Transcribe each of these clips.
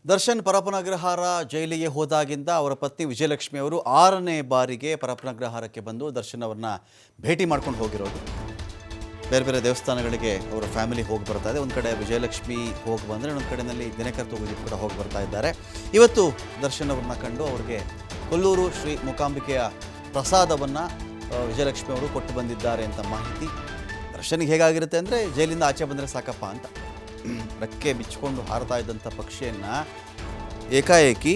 ದರ್ಶನ್ ಪರಪನಗ್ರಹಾರ ಜೈಲಿಗೆ ಹೋದಾಗಿಂದ ಅವರ ಪತ್ನಿ ವಿಜಯಲಕ್ಷ್ಮಿ ಅವರು 6ನೇ ಬಾರಿಗೆ ಪರಪನಗ್ರಹಾರಕ್ಕೆ ಬಂದು ದರ್ಶನ್ ಅವರನ್ನ ಭೇಟಿ ಮಾಡ್ಕೊಂಡು ಹೋಗಿರೋದು. ಬೇರೆ ಬೇರೆ ದೇವಸ್ಥಾನಗಳಿಗೆ ಅವರ ಫ್ಯಾಮಿಲಿ ಹೋಗಿ ಬರ್ತಾ ಇದೆ. ಒಂದು ಕಡೆ ವಿಜಯಲಕ್ಷ್ಮಿ ಹೋಗಿ ಬಂದರೆ ಇನ್ನೊಂದು ಕಡೆಯಲ್ಲಿ ದಿನಕರ್ ತೂಗುದೀಪ್ ಕೂಡ ಹೋಗಿ ಬರ್ತಾ ಇದ್ದಾರೆ. ಇವತ್ತು ದರ್ಶನ್ ಅವ್ರನ್ನ ಕಂಡು ಅವರಿಗೆ ಕೊಲ್ಲೂರು ಶ್ರೀ ಮೂಕಾಂಬಿಕೆಯ ಪ್ರಸಾದವನ್ನು ವಿಜಯಲಕ್ಷ್ಮಿ ಅವರು ಕೊಟ್ಟು ಬಂದಿದ್ದಾರೆ ಅಂತ ಮಾಹಿತಿ. ದರ್ಶನ್ಗೆ ಹೇಗಾಗಿರುತ್ತೆ ಅಂದರೆ ಜೈಲಿಂದ ಆಚೆ ಬಂದರೆ ಸಾಕಪ್ಪ ಅಂತ. ರೆಕ್ಕೆ ಬಿಚ್ಚಿಕೊಂಡು ಹಾರ್ತಾ ಇದ್ದಂಥ ಪಕ್ಷಿಯನ್ನು ಏಕಾಏಕಿ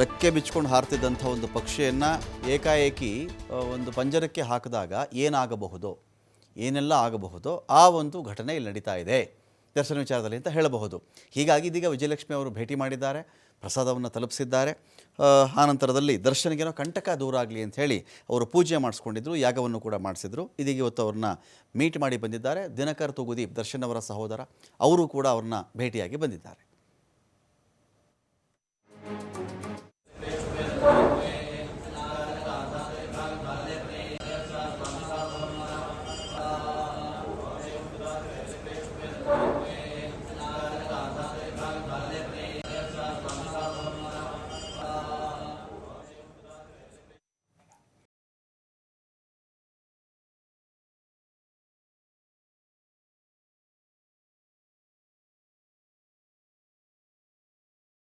ರೆಕ್ಕೆ ಬಿಚ್ಕೊಂಡು ಹಾರ್ತಿದ್ದಂಥ ಒಂದು ಪಕ್ಷಿಯನ್ನು ಏಕಾಏಕಿ ಒಂದು ಪಂಜರಕ್ಕೆ ಹಾಕಿದಾಗ ಏನಾಗಬಹುದು, ಏನೆಲ್ಲ ಆಗಬಹುದೋ ಆ ಒಂದು ಘಟನೆ ಇಲ್ಲಿ ನಡೀತಾ ಇದೆ ದರ್ಶನ ವಿಚಾರದಲ್ಲಿ ಅಂತ ಹೇಳಬಹುದು. ಹೀಗಾಗಿ ಇದೀಗ ವಿಜಯಲಕ್ಷ್ಮಿ ಅವರು ಭೇಟಿ ಮಾಡಿದ್ದಾರೆ, ಪ್ರಸಾದವನ್ನು ತಲುಪಿಸಿದ್ದಾರೆ. ಆನಂತರದಲ್ಲಿ ದರ್ಶನ್ಗೇನೋ ಕಂಟಕ ದೂರ ಆಗಲಿ ಅಂತ ಹೇಳಿ ಅವರು ಪೂಜೆ ಮಾಡಿಸ್ಕೊಂಡಿದ್ರು, ಯಾಗವನ್ನು ಕೂಡ ಮಾಡಿಸಿದ್ರು. ಇದೀಗ ಇವತ್ತು ಅವ್ರನ್ನ ಮೀಟ್ ಮಾಡಿ ಬಂದಿದ್ದಾರೆ. ದಿನಕರ್ ತೂಗುದೀಪ್ ದರ್ಶನ್ ಅವರ ಸಹೋದರ, ಅವರು ಕೂಡ ಅವ್ರನ್ನ ಭೇಟಿಯಾಗಿ ಬಂದಿದ್ದಾರೆ.